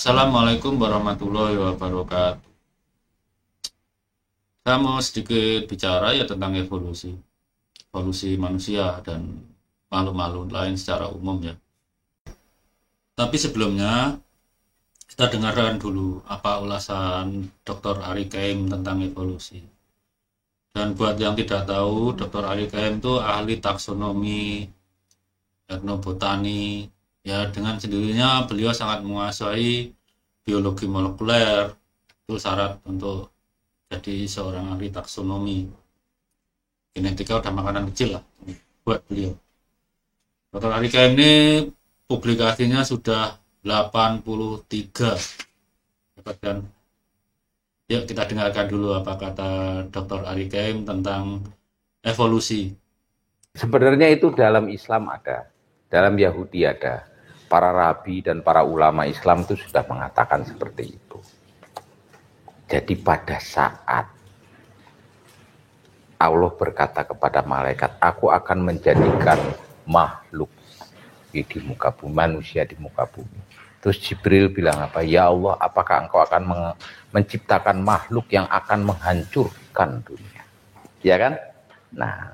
Assalamualaikum warahmatullahi wabarakatuh. Saya mau sedikit bicara ya tentang evolusi manusia dan makhluk-makhluk lain secara umum ya. Tapi sebelumnya kita dengarkan dulu apa ulasan Dr. Ari Kaim tentang evolusi. Dan buat yang tidak tahu, Dr. Ari Kaim itu ahli taksonomi, etnobotani. Ya dengan sendirinya beliau sangat menguasai biologi molekuler. Itu syarat untuk jadi seorang ahli taksonomi. Genetika udah makanan kecil lah buat beliau. Dr. Arika ini publikasinya sudah 83. Dapat kan? Yuk kita dengarkan dulu apa kata Dr. Arika tentang evolusi. Sebenarnya itu dalam Islam ada, dalam Yahudi ada. Para rabi dan para ulama Islam itu sudah mengatakan seperti itu. Jadi pada saat Allah berkata kepada malaikat, aku akan menjadikan makhluk di muka bumi, manusia di muka bumi. Terus Jibril bilang apa? Ya Allah, apakah engkau akan menciptakan makhluk yang akan menghancurkan dunia? Ya kan? Nah,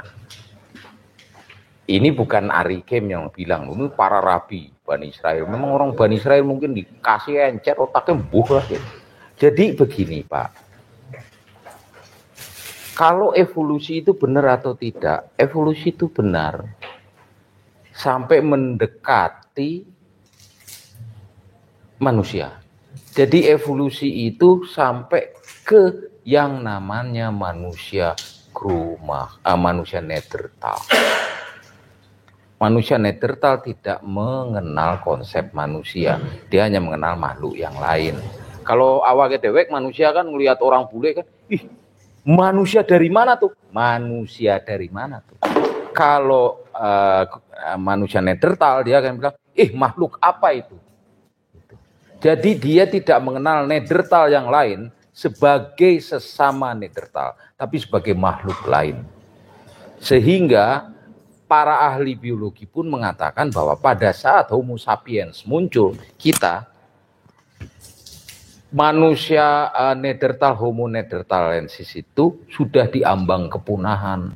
ini bukan Ari Kem yang bilang, ini para rabi Bani Israel. Memang orang Bani Israel mungkin dikasih encer otaknya buh lah gitu. Jadi begini Pak, kalau evolusi itu benar atau tidak, evolusi itu benar sampai mendekati manusia. Jadi evolusi itu sampai ke yang namanya manusia manusia Neanderthal. Manusia Neanderthal tidak mengenal konsep manusia, dia hanya mengenal makhluk yang lain. Kalau awalnya dewek manusia kan ngelihat orang bule kan, ih manusia dari mana tuh? Manusia dari mana tuh? Kalau manusia Neanderthal dia akan bilang, makhluk apa itu? Jadi dia tidak mengenal Neanderthal yang lain sebagai sesama Neanderthal, tapi sebagai makhluk lain. Sehingga para ahli biologi pun mengatakan bahwa pada saat Homo sapiens muncul, kita manusia Neanderthal, Homo neanderthalensis itu sudah diambang kepunahan.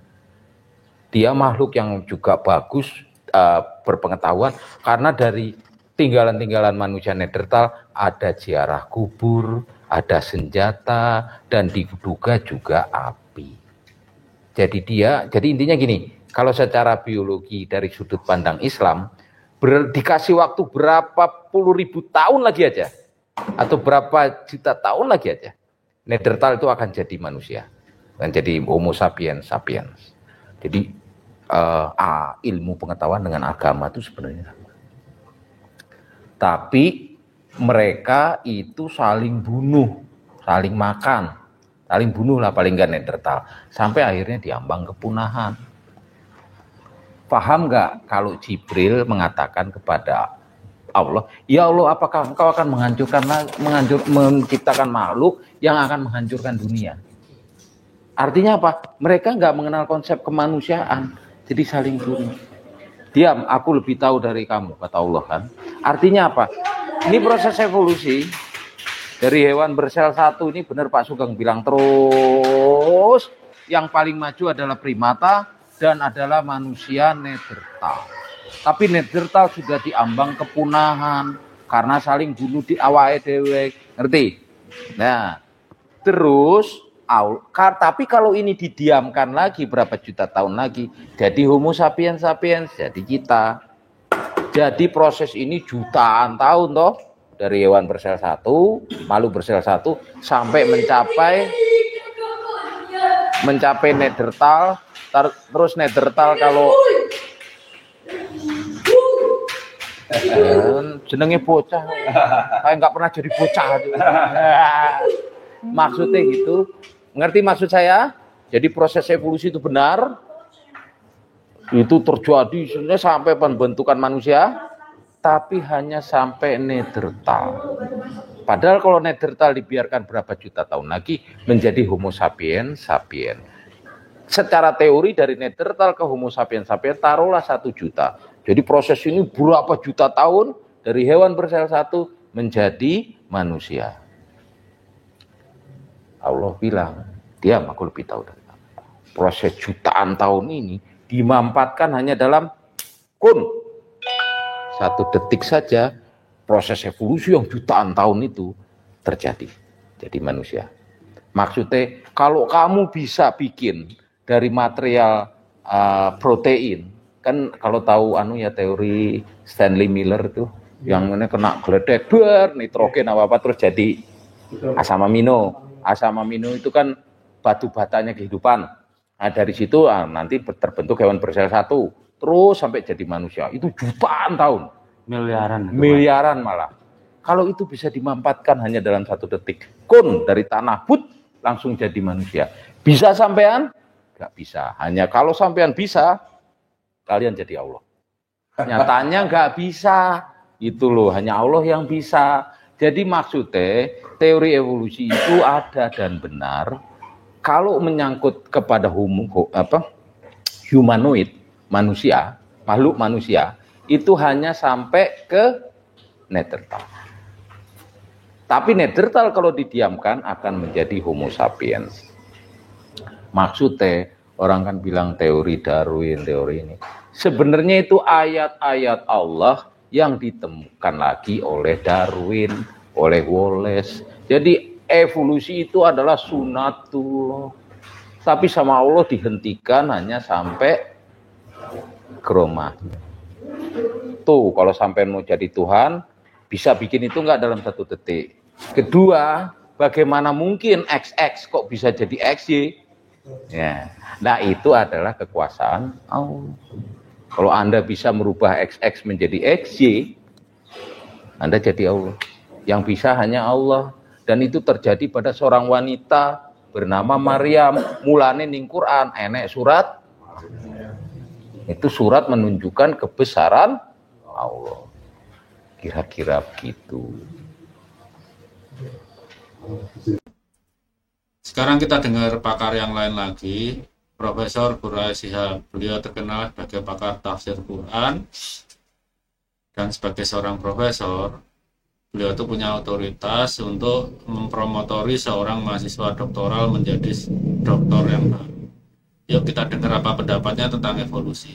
Dia makhluk yang juga bagus berpengetahuan karena dari tinggalan-tinggalan manusia Neanderthal ada ziarah kubur, ada senjata, dan diduga juga api. Jadi intinya gini, kalau secara biologi dari sudut pandang Islam, dikasih waktu berapa puluh ribu tahun lagi aja, atau berapa juta tahun lagi aja, Neanderthal itu akan jadi manusia, akan jadi Homo sapiens sapiens. Jadi ilmu pengetahuan dengan agama itu sebenarnya sama. Tapi mereka itu saling bunuh, saling makan, saling bunuh lah paling nggak Neanderthal, sampai akhirnya diambang kepunahan. Paham nggak kalau Jibril mengatakan kepada Allah, ya Allah, apakah engkau akan menciptakan makhluk yang akan menghancurkan dunia? Artinya apa? Mereka nggak mengenal konsep kemanusiaan, jadi saling bunuh. Diam, aku lebih tahu dari kamu, kata Allah kan. Artinya apa? Ini proses evolusi dari hewan bersel satu ini, benar Pak Sugeng bilang terus. Yang paling maju adalah primata dan adalah manusia Neanderthal. Tapi Neanderthal sudah diambang kepunahan karena saling bunuh di awake dhewe, ngerti? Nah, terus tapi kalau ini didiamkan lagi berapa juta tahun lagi, jadi Homo sapiens sapiens, jadi kita. Jadi proses ini jutaan tahun toh, dari hewan bersel satu, makhluk bersel satu, sampai mencapai Neanderthal, terus Neanderthal kalau jenenge bocah, kayak nggak pernah jadi bocah. Maksudnya gitu, ngerti maksud saya? Jadi proses evolusi itu benar, itu terjadi sampai pembentukan manusia, tapi hanya sampai Neanderthal. Padahal kalau Neanderthal dibiarkan berapa juta tahun lagi menjadi Homo sapiens sapiens. Secara teori dari Neanderthal ke Homo sapiens sapiens taruhlah 1 juta. Jadi proses ini berapa juta tahun dari hewan bersel satu menjadi manusia. Allah bilang, diam, aku lebih tahu dari kamu. Proses jutaan tahun ini dimampatkan hanya dalam kun. 1 detik saja proses evolusi yang jutaan tahun itu terjadi. Jadi manusia. Maksudnya kalau kamu bisa bikin dari material protein, kan kalau tahu teori Stanley Miller tuh, yang ini kena geledek nitrogen apa terus jadi asam amino. Asam amino itu kan batu batanya kehidupan. Nah dari situ nanti terbentuk hewan bersel satu, terus sampai jadi manusia. Itu jutaan tahun. Miliaran malah. Kalau itu bisa dimampatkan hanya dalam 1 detik. Kun dari tanah put langsung jadi manusia. Bisa sampean? Gak bisa. Hanya kalau sampean bisa, kalian jadi Allah. Nyatanya gak bisa. Itu loh, hanya Allah yang bisa. Jadi maksudnya teori evolusi itu ada dan benar. Kalau menyangkut kepada humanoid, manusia, makhluk manusia, itu hanya sampai ke Neanderthal. Tapi Neanderthal kalau didiamkan akan menjadi Homo sapiens. Maksudnya orang kan bilang teori Darwin, teori ini. Sebenarnya itu ayat-ayat Allah yang ditemukan lagi oleh Darwin, oleh Wallace. Jadi evolusi itu adalah sunatullah. Tapi sama Allah dihentikan hanya sampai ke Roma. Tuh, kalau sampai mau jadi Tuhan, bisa bikin itu enggak dalam 1 detik. Kedua, bagaimana mungkin XX kok bisa jadi XY? Ya. Nah, itu adalah kekuasaan Allah. Kalau Anda bisa merubah XX menjadi XY, Anda jadi Allah. Yang bisa hanya Allah. Dan itu terjadi pada seorang wanita bernama Maryam. Mulane ning Quran enek surat. Itu surat menunjukkan kebesaran Allah. Kira-kira begitu. Sekarang kita dengar pakar yang lain lagi, Profesor Burai Shihab. Beliau terkenal sebagai pakar tafsir Quran dan sebagai seorang profesor, beliau itu punya otoritas untuk mempromotori seorang mahasiswa doktoral menjadi doktor yang baru. Yuk kita dengar apa pendapatnya tentang evolusi.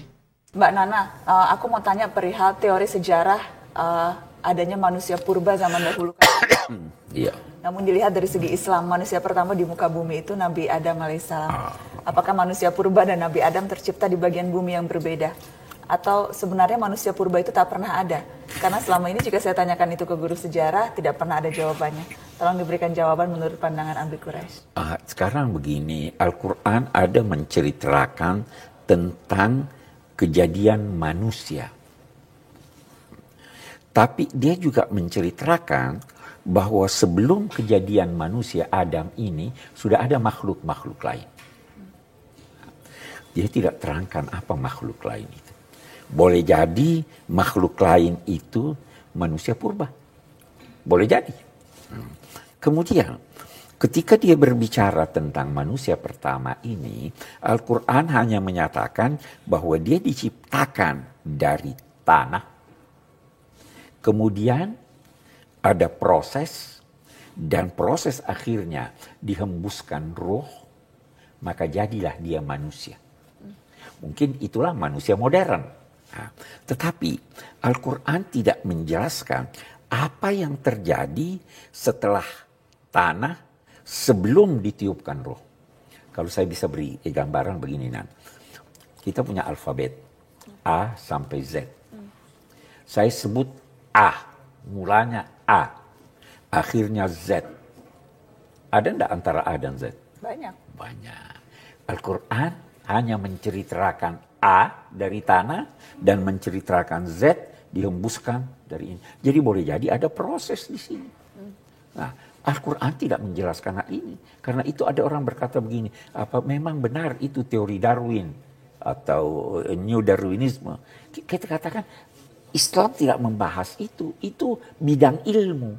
Mbak Nana, aku mau tanya perihal teori sejarah adanya manusia purba zaman dahulu. Iya. Namun dilihat dari segi Islam, manusia pertama di muka bumi itu Nabi Adam alaihissalam. Apakah manusia purba dan Nabi Adam tercipta di bagian bumi yang berbeda? Atau sebenarnya manusia purba itu tak pernah ada? Karena selama ini jika saya tanyakan itu ke guru sejarah, tidak pernah ada jawabannya. Tolong diberikan jawaban menurut pandangan Abi Quraisy. Sekarang begini, Al-Quran ada menceritakan tentang kejadian manusia. Tapi dia juga menceritakan bahwa sebelum kejadian manusia Adam ini, sudah ada makhluk-makhluk lain. Dia tidak terangkan apa makhluk lain itu. Boleh jadi makhluk lain itu manusia purba. Boleh jadi. Kemudian ketika dia berbicara tentang manusia pertama ini, Al-Quran hanya menyatakan bahwa dia diciptakan dari tanah. Kemudian ada proses dan proses akhirnya dihembuskan roh, maka jadilah dia manusia. Mungkin itulah manusia modern. Nah, tetapi Al-Quran tidak menjelaskan apa yang terjadi setelah tanah sebelum ditiupkan roh. Kalau saya bisa beri gambaran begini, Nan. Kita punya alfabet A sampai Z. Saya sebut A, mulanya A, akhirnya Z. Ada enggak antara A dan Z? Banyak. Banyak. Al-Quran hanya menceritakan A dari tanah dan menceritakan Z dihembuskan dari ini. Jadi boleh jadi ada proses di sini. Nah, Al-Quran tidak menjelaskan hal ini. Karena itu ada orang berkata begini, apa memang benar itu teori Darwin atau New Darwinisme? Kita katakan Islam tidak membahas itu bidang ilmu.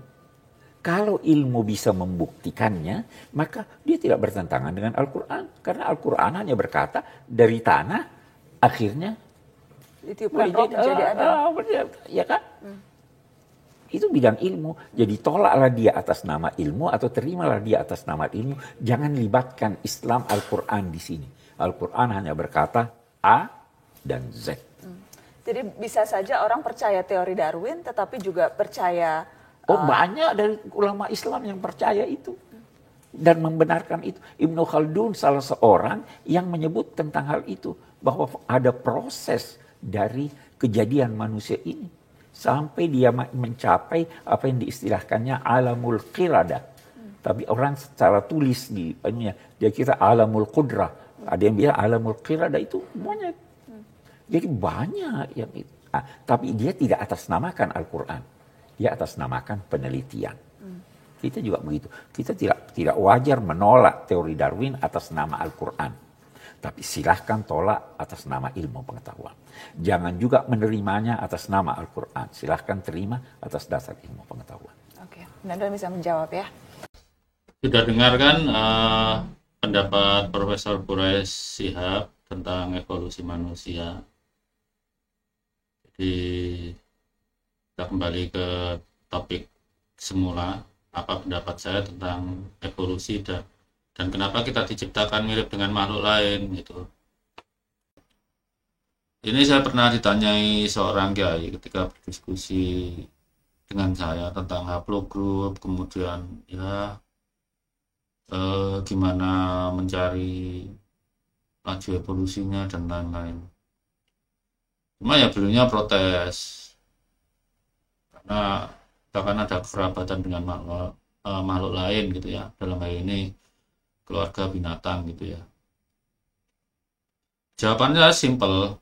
Kalau ilmu bisa membuktikannya, maka dia tidak bertentangan dengan Al-Quran. Karena Al-Quran hanya berkata dari tanah, akhirnya ditiupkan roh menjadi Adam. Ya kan? Itu bidang ilmu. Jadi tolaklah dia atas nama ilmu atau terimalah dia atas nama ilmu. Jangan libatkan Islam Al-Quran di sini. Al-Quran hanya berkata A dan Z. Jadi bisa saja orang percaya teori Darwin tetapi juga percaya Banyak dari ulama Islam yang percaya itu. Dan membenarkan itu. Ibnu Khaldun salah seorang yang menyebut tentang hal itu. Bahwa ada proses dari kejadian manusia ini. Sampai dia mencapai apa yang diistilahkannya alamul qiradah. Tapi orang secara tulis dia kira alamul qudrah. Ada yang bilang alamul qiradah itu banyak. Jadi banyak yang itu. Tapi dia tidak atasnamakan Al-Quran. Dia atasnamakan penelitian. Kita juga begitu. Kita tidak wajar menolak teori Darwin atas nama Al-Quran. Tapi silahkan tolak atas nama ilmu pengetahuan. Jangan juga menerimanya atas nama Al-Quran. Silahkan terima atas dasar ilmu pengetahuan. Oke, Anda bisa menjawab ya. Sudah dengar kan pendapat Profesor Quraish Shihab tentang evolusi manusia. Jadi kita kembali ke topik semula, apa pendapat saya tentang evolusi dan kenapa kita diciptakan mirip dengan makhluk lain gitu. Ini saya pernah ditanyai seorang kiai ketika berdiskusi dengan saya tentang haplogroup, kemudian gimana mencari laju evolusinya dan lain-lain. Cuma ya beliaunya protes karena bahkan ada kerabatan dengan makhluk lain gitu ya, dalam hal ini keluarga binatang gitu ya. Jawabannya simpel.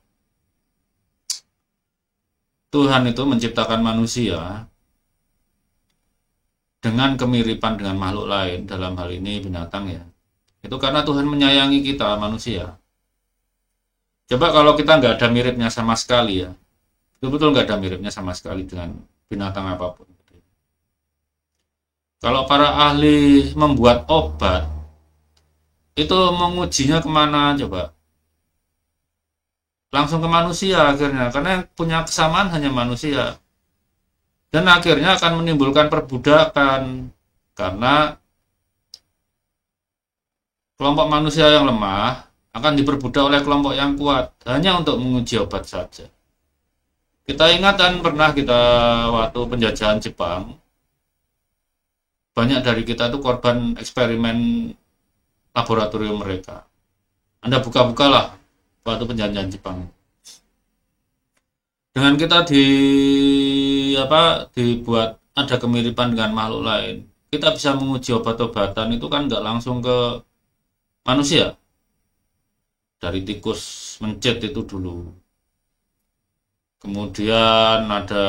Tuhan itu menciptakan manusia dengan kemiripan dengan makhluk lain, dalam hal ini binatang ya. Itu karena Tuhan menyayangi kita manusia. Coba kalau kita nggak ada miripnya sama sekali ya, betul-betul nggak ada miripnya sama sekali dengan binatang apapun. Kalau para ahli membuat obat, itu mengujinya kemana coba? Langsung ke manusia akhirnya, karena yang punya kesamaan hanya manusia. Dan akhirnya akan menimbulkan perbudakan, karena kelompok manusia yang lemah akan diperbudak oleh kelompok yang kuat, hanya untuk menguji obat saja. Kita ingat kan pernah kita waktu penjajahan Jepang, banyak dari kita itu korban eksperimen laboratorium mereka. Anda buka-bukalah waktu penjajahan Jepang. Dengan kita dibuat ada kemiripan dengan makhluk lain, kita bisa menguji obat-obatan itu kan nggak langsung ke manusia. Dari tikus mencet itu dulu. Kemudian ada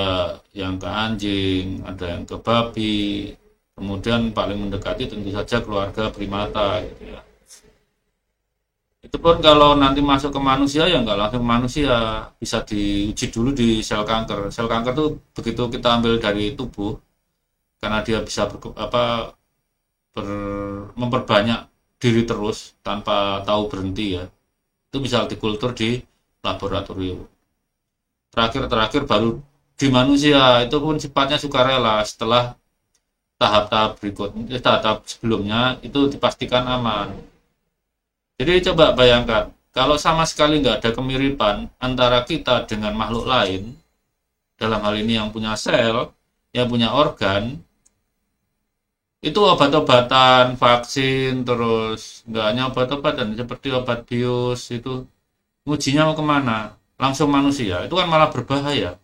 yang ke anjing, ada yang ke babi. Kemudian paling mendekati tentu saja keluarga primata gitu ya. Itu pun kalau nanti masuk ke manusia ya nggak langsung ke manusia, bisa diuji dulu di sel kanker. Sel kanker itu begitu kita ambil dari tubuh, karena dia bisa memperbanyak diri terus tanpa tahu berhenti ya. Itu bisa dikultur di laboratorium. Terakhir baru di manusia, itu pun sifatnya sukarela setelah tahap-tahap berikutnya, tahap sebelumnya itu dipastikan aman. Jadi coba bayangkan, kalau sama sekali nggak ada kemiripan antara kita dengan makhluk lain, dalam hal ini yang punya sel, yang punya organ, itu obat-obatan, vaksin, terus nggak hanya obat-obatan, seperti obat bius, itu ngujinya mau kemana? Langsung manusia, itu kan malah berbahaya.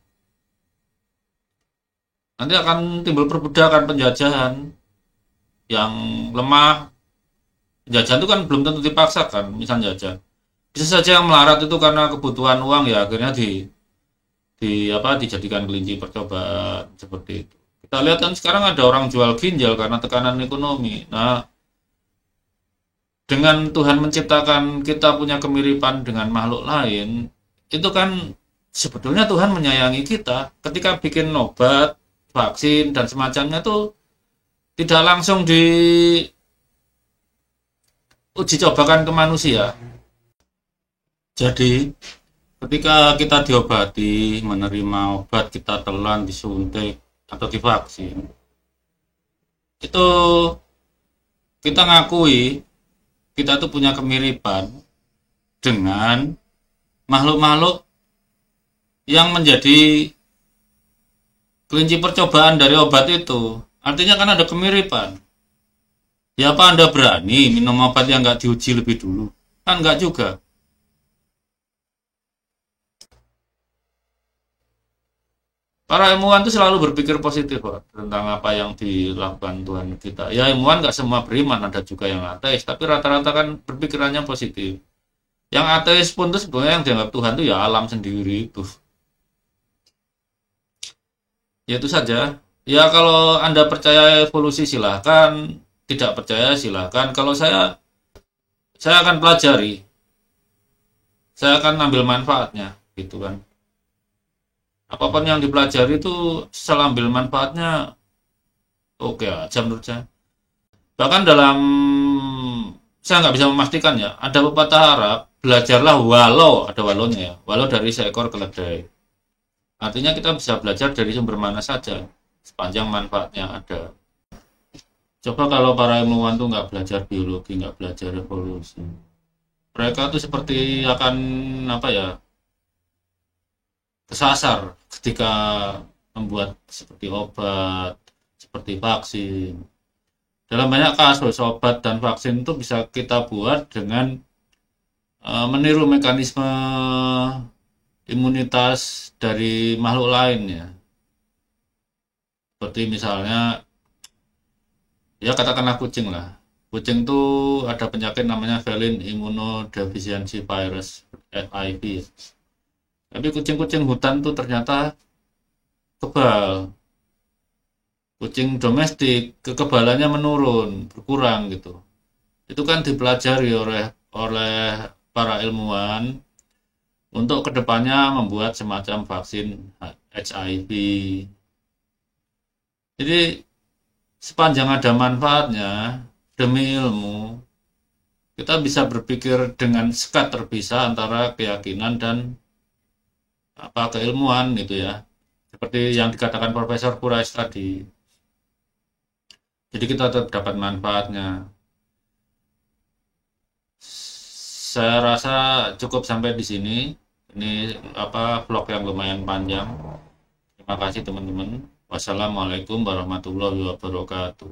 Nanti akan timbul perbudakan, penjajahan yang lemah. Penjajahan itu kan belum tentu dipaksakan, misalnya jajah. Bisa saja yang melarat itu karena kebutuhan uang ya, akhirnya dijadikan kelinci percobaan seperti itu. Kita lihat kan sekarang ada orang jual ginjal karena tekanan ekonomi. Nah, dengan Tuhan menciptakan kita punya kemiripan dengan makhluk lain, itu kan sebetulnya Tuhan menyayangi kita. Ketika bikin obat, vaksin, dan semacamnya itu tidak langsung diuji cobakan ke manusia. Jadi, ketika kita diobati, menerima obat, kita telan, disuntik, atau divaksin, itu kita ngakui kita tuh punya kemiripan dengan makhluk-makhluk yang menjadi kelinci percobaan dari obat itu. Artinya kan ada kemiripan. Ya apa Anda berani minum obat yang nggak diuji lebih dulu? Kan nggak juga. Para ilmuwan itu selalu berpikir positif Pak, tentang apa yang dilakukan Tuhan kita. Ya ilmuwan nggak semua beriman, ada juga yang ateis, tapi rata-rata kan berpikirannya positif. Yang ateis pun tuh sebenarnya yang dianggap Tuhan itu ya alam sendiri itu. Ya itu saja. Ya kalau Anda percaya evolusi silahkan, tidak percaya silahkan. Kalau saya akan pelajari, saya akan ambil manfaatnya, gitu kan. Apapun yang dipelajari itu setelah ambil manfaatnya oke aja menurut saya. Bahkan dalam, saya nggak bisa memastikan ya, ada pepatah Arab, belajarlah walau, ada walonya ya, walau dari seekor keledai. Artinya kita bisa belajar dari sumber mana saja, sepanjang manfaatnya ada. Coba kalau para ilmuwan tuh nggak belajar biologi, nggak belajar evolusi, mereka tuh seperti akan apa ya, kesasar ketika membuat seperti obat, seperti vaksin. Dalam banyak kasus obat dan vaksin itu bisa kita buat dengan meniru mekanisme imunitas dari makhluk lain ya. Seperti misalnya, ya katakanlah kucing lah. Kucing itu ada penyakit namanya feline immunodeficiency virus, FIV. Tapi kucing-kucing hutan tuh ternyata kebal. Kucing domestik kekebalannya menurun, berkurang gitu. Itu kan dipelajari oleh para ilmuwan untuk kedepannya membuat semacam vaksin HIV. Jadi sepanjang ada manfaatnya demi ilmu, kita bisa berpikir dengan sekat terpisah antara keyakinan dan keilmuan gitu ya, seperti yang dikatakan Profesor Qurais tadi. Jadi kita tetap dapat manfaatnya. Saya rasa cukup sampai di sini. Ini vlog yang lumayan panjang. Terima kasih teman-teman. Wassalamualaikum warahmatullahi wabarakatuh.